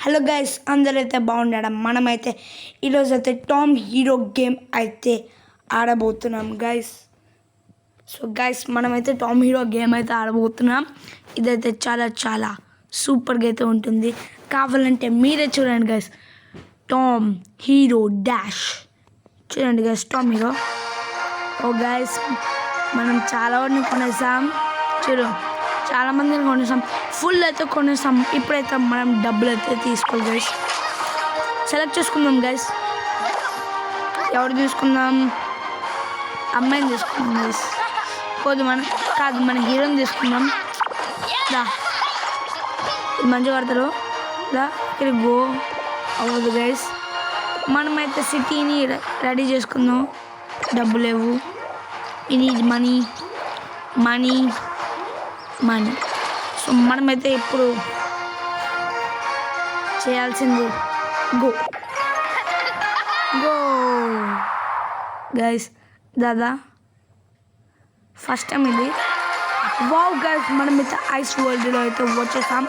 Hello guys, అందరైతే బాగుండడం. మనమైతే ఈరోజైతే టామ్ హీరో గేమ్ అయితే ఆడబోతున్నాం గైస్. సో గైస్, మనమైతే టామ్ హీరో గేమ్ అయితే ఆడబోతున్నాం. ఇదైతే చాలా చాలా సూపర్గా అయితే ఉంటుంది. కావాలంటే మీరే చూడండి గైస్. టామ్ హీరో డాష్ చూడండి గైస్. Tom hero. ఓ గైస్, మనం చాలా వాటిని కొనేసాం. చూడు, చాలా మందిని కొనేసాం. ఫుల్ అయితే కొనేసాం. ఇప్పుడైతే మనం డబ్బులు అయితే తీసుకోవాలి గైస్. సెలెక్ట్ చేసుకుందాం గైస్. ఎవరు తీసుకుందాం? అమ్మాయిని తీసుకుందాం గైస్. మన హీరోని తీసుకుందాం. దా, ఇది మంచిగా కడతారు. దా, ఇక్కడ గో అవ్వదు గైస్. మనమైతే సిటీని రెడీ చేసుకుందాం. డబ్బు లేవు. ఇది మనీ మనీ మనీ. సో మనమైతే ఇప్పుడు చేయాల్సింది గో గో గైస్. దాదా ఫస్ట్ టైం ఇది. వావ్ గైస్, మనమైతే ఐస్ వరల్డ్లో అయితే వచ్చేసాం.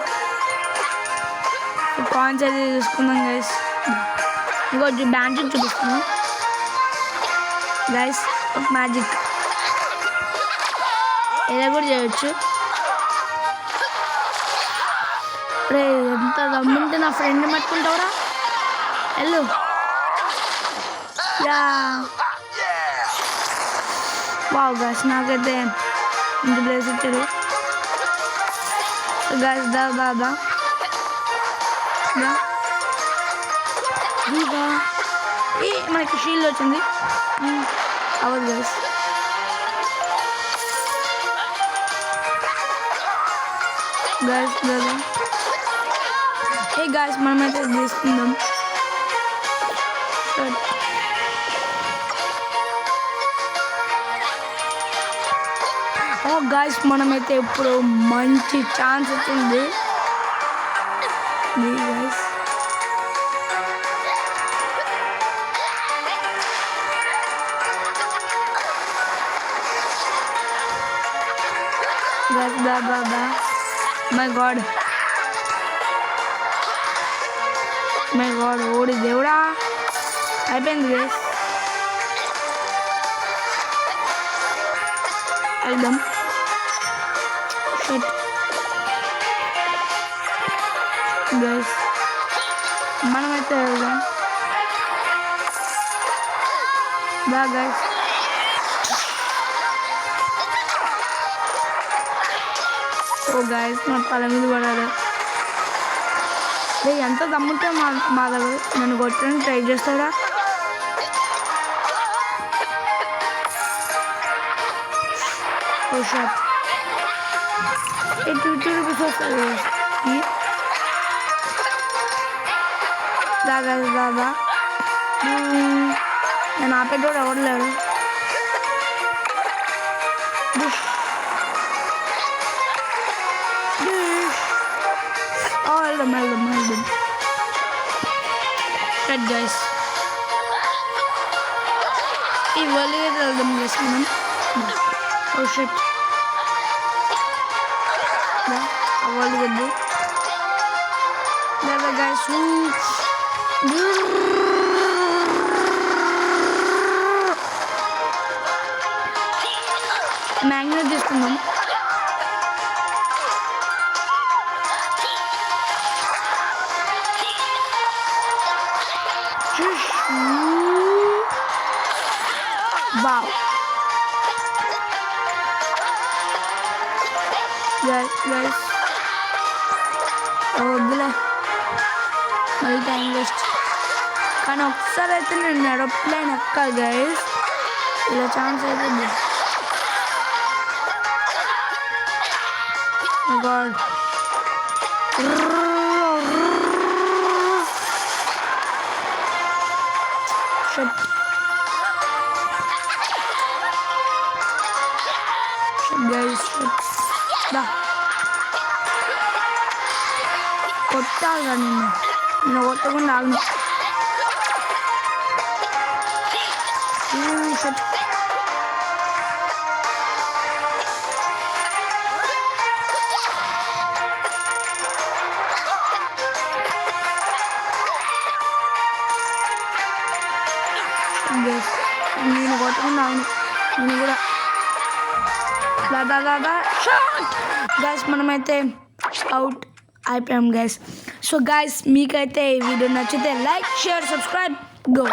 కాయిన్స్ అయితే తీసుకుందాం గైస్. ఇంకో మ్యాజిక్ చూపిస్తున్నాం గైస్. ఒక మ్యాజిక్ ఇలా కూడా చేయొచ్చు. రే, ఎంత దమ్ముంటే నా ఫ్రెండ్ పట్టుకుంటావురా. వెళ్ళు. యా, వావ్ గైస్, నాకైతే ఇంత ప్లేస్ ఇచ్చారు గైస్. దాదా మనకి షీల్డ్ వచ్చింది. అవ్వదు గైస్. గైస్ దాదా, ఏ గాయస్, మనమైతే తీసుకుందాం. ఓ గాయస్, మనమైతే ఇప్పుడు మంచి ఛాన్స్ వచ్చింది గాయస్. దాదా, మై గాడ్ ఓడి దేవుడా, అయిపోయింది గైస్. వెళ్దాం. గైస్, మనమైతే వెళ్దాం. దా గైస్. ఓ గైస్, నా తల మీద పడారు. ఎంత దమ్ముంటే మా దగ్గర నన్ను కొట్టడానికి ట్రై చేస్తారా? ఓ షాట్. వస్తుంది. దాదా, నేను ఆపేటోడు ఎవడలేడు. వెళ్దాం. షట్ గైస్, ఈ వరల్డ్ వెళ్దాం గైస్ మనం. ఓ షట్, వరల్డ్ వద్దు దాదా గైస్. మ్యాంగో తీసుకుందాం. Wow. Guys. వద్దులే, మళ్ళీ టైం వేస్ట్. కానీ ఒకసారి అయితే నేను ఏరోప్లేన్ ఎక్కాలి గైస్. ఇలా ఛాన్స్ అయిపోయింది. God, shut guys. దా, కొట్టాలిగా నిన్ను కొట్టకుండా ఆగను. అవును నేను కూడా దాదా షాట్ గైస్ మనమైతే అవుట్ అయిపోయాం గైస్. సో గైస్ మీకైతే ఈ వీడియో నచ్చితే like share subscribe go.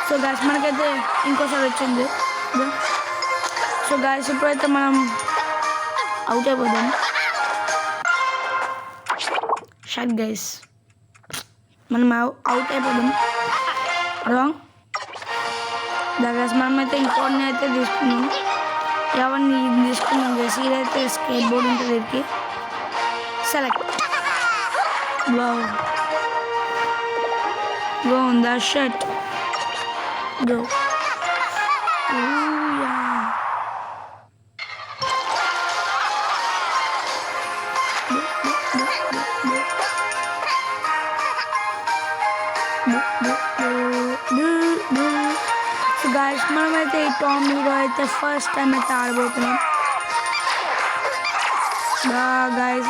So guys మనకైతే ఇంకోసారి వచ్చింది. సో గైస్ ఇప్పుడైతే మనం అవుట్ అయిపోదాం. షాట్ గైస్ మనం అవుట్ అయిపోదాం. రాంగ్ గైస్ మనమైతే ఇంకోటిని అయితే తీసుకున్నాం. ఎవరిని తీసుకున్నాం గైస్. ఇదైతే స్కేట్ బోర్డ్ ఉంటుంది వీరికి. Select wow go on that shit go ooh yeah so guys మనమైతే ఈ టామ్ హీరో అయితే ఫస్ట్ టైం అయితే ఆడబోతున్నాం. guys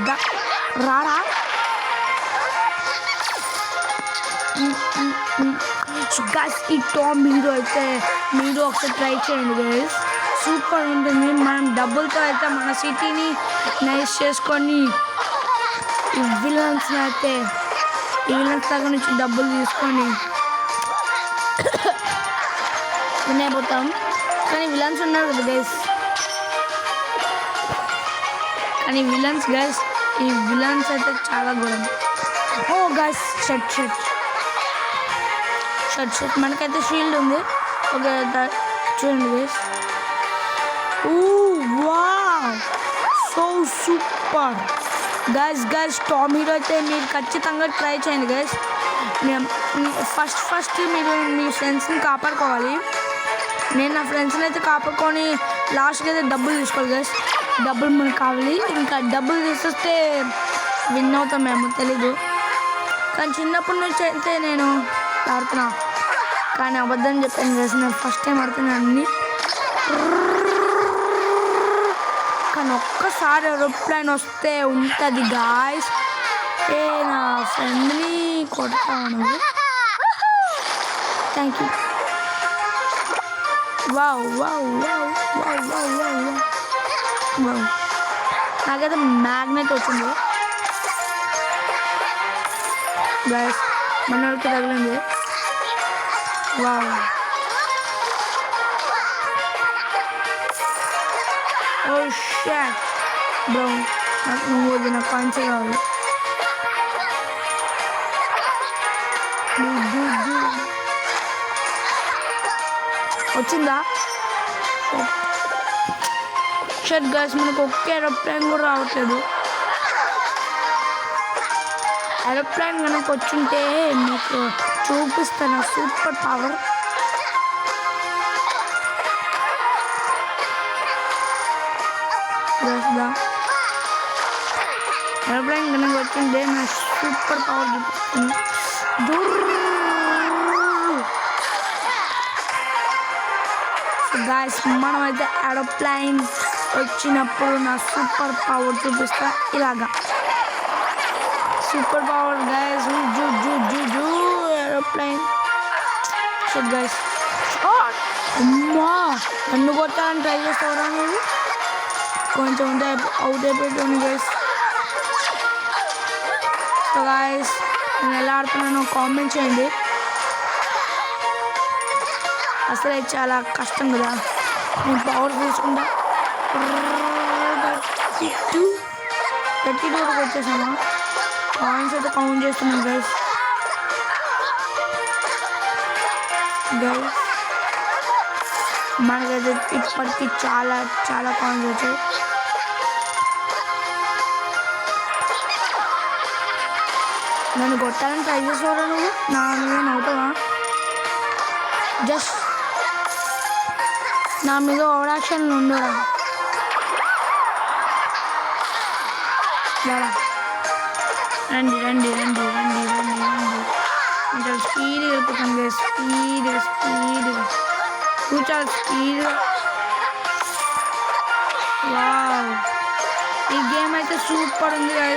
da రారా. సో గైస్ ఈ టామ్ హీరో అయితే మీరు ఒకసారి ట్రై చేయండి గైస్. సూపర్ ఉంటుంది. మనం డబ్బులతో అయితే మన సిటీని నైస్ చేసుకొని ఈ విలన్స్ దగ్గర నుంచి డబ్బులు తీసుకొని వినైపోతాం. కానీ విలన్స్ ఉన్నారు కదా గైస్. కానీ విలన్స్ గైస్ ఈ విలన్స్ అయితే చాలా ఘోరం. ఓ గైస్ షట్ మనకైతే షీల్డ్ ఉంది. ఓకే చూడండి గైస్. ఓ wow so super guys Tom hero అయితే మీరు ఖచ్చితంగా ట్రై చేయండి గైస్. ఫస్ట్ మీరు మీ ఫ్రెండ్స్ని కాపాడుకోవాలి. నేను నా ఫ్రెండ్స్ని అయితే కాపాడుకొని లాస్ట్కి అయితే డబ్బులు తీసుకోవాలి గైస్. డబ్బులు మనకు కావాలి. ఇంకా డబ్బులు తీసేస్తే విన్ అవుతాం మేము తెలీదు. కానీ చిన్నప్పటి నుంచి అయితే నేను ఆడుతున్నా. కానీ అబద్ధం చెప్పాను గైస్. నేను ఫస్ట్ టైం ఆడుతున్నాను అన్ని. కానీ ఒక్కసారి ఏరోప్లేన్ వస్తే ఉంటుంది గాయస్. నా ఫ్రెండ్ని కొడతాను. Thank you. వావ్ నాకైతే మ్యాగ్నెట్ వచ్చింది గైస్. మనోడికి తగిలింది. వావ్ ఓ షాట్ బ్రో నాకు నువ్వు వద్దు. కాయిన్స్ కావాలి. వచ్చిందా షట్ గైస్ మనకు ఒక్క ఏరోప్లేన్ కూడా రావట్లేదు. ఏరోప్లేన్ కనుక వచ్చుంటే మీకు చూపిస్తాను సూపర్ పవర్. ఏరోప్లేన్ కనుక వచ్చింటే నా సూపర్ పవర్ చూపిస్తుంది. గాయస్ మనమైతే ఏరోప్లేన్ వచ్చినప్పుడు నా సూపర్ పవర్ చూపిస్తా. ఇలాగా super power guys. Aeroplane shut guys. అమ్మా నన్ను కొట్టాలని ట్రై చేస్తావరా నువ్వు. కొంచెం ఉంటే అవుట్ అయిపోతుంది గైస్. సో గాయస్ నేను ఎలా ఆడుతున్నానో కామెంట్ చేయండి. అసలే చాలా కష్టం కదా. నేను పవర్ తీసుకుంటా. 32 వరకు వచ్చేసామా. కాయిన్స్ అయితే కౌంట్ చేస్తున్నాం గైస్. మనకైతే ఇప్పటికీ చాలా కాయిన్స్ వచ్చాయి. నన్ను కొట్టాలని ట్రై చేసేవారా నువ్వు. నా మీద నవ్వుతావా. జస్ట్ నా మీద ఓవర్ యాక్షన్ ఉండరా. రండి కొంచెం స్పీడ్గా వెళ్ళిపోతాం కదా. స్పీడ్గా కూర్చోాలి. స్పీడ్గా. వావ్ ఈ గేమ్ అయితే సూపర్ ఉంది కదా.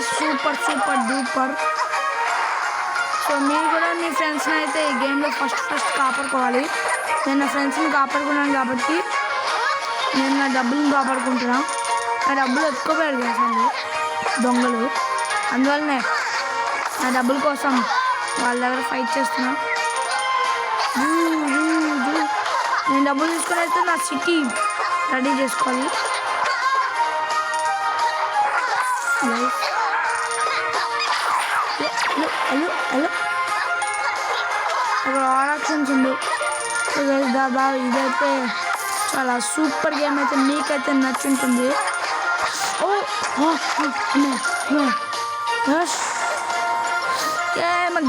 Super duper. సో సో మీరు కూడా మీ ఫ్రెండ్స్ని అయితే ఈ గేమ్లో ఫస్ట్ కాపాడుకోవాలి. నేను నా ఫ్రెండ్స్ని కాపాడుకున్నాను కాబట్టి నేను నా డబ్బులను కాపాడుకుంటున్నాను. నా డబ్బులు ఎత్తుకోపోయారు కదా అసలు దొంగలు, అందువల్లనే నా డబ్బుల కోసం వాళ్ళ దగ్గర ఫైట్ చేస్తున్నా. నేను డబ్బులు తీసుకొని అయితే నా సిటీ రెడీ చేసుకోవాలి. హలో అక్కడ ఆప్షన్స్ ఉంది. దాదా ఇదైతే చాలా సూపర్ గేమ్ అయితే మీకైతే నచ్చుంటుంది.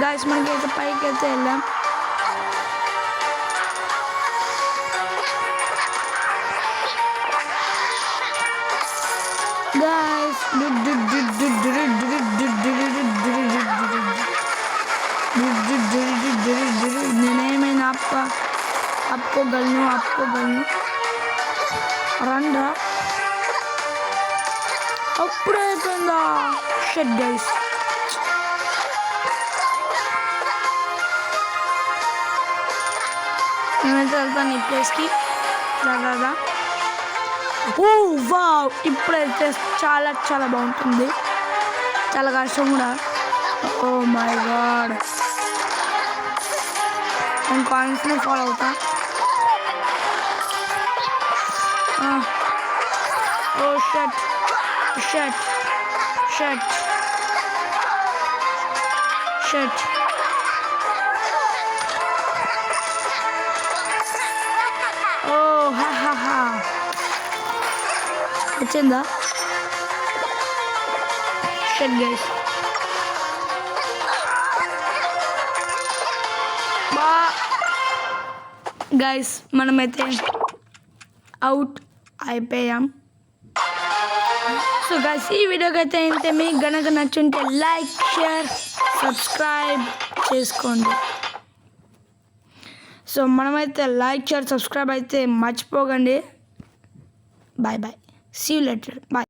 గాయస్ మనకైతే పైకి అయితే వెళ్ళాం. Guys, నేనేమైనా ఆపుకోగలను రండా అప్పుడు అయిపోయిందా. షట్ గైస్, నేనైతే వెళ్తాను ఈ ప్లేస్కి. దాదా ఓ వావ్, ఇప్పుడైతే చాలా బాగుంటుంది, చాలా కష్టం కూడా. ఓ మై గాడ్, నేను కాయిన్స్ని ఫాలో అవుతా. Oh shut shut shut shut oh హా వచ్చిందా. షట్ గైస్, గైస్ మనమైతే అవుట్ అయిపోయాం. సో గైస్ ఈ వీడియోకి అయితే అయితే మీకు గనక నచ్చుంటే లైక్, షేర్, సబ్స్క్రైబ్ చేసుకోండి. సో మనమైతే లైక్, షేర్, సబ్స్క్రైబ్ అయితే మర్చిపోకండి. Bye, see you later, bye.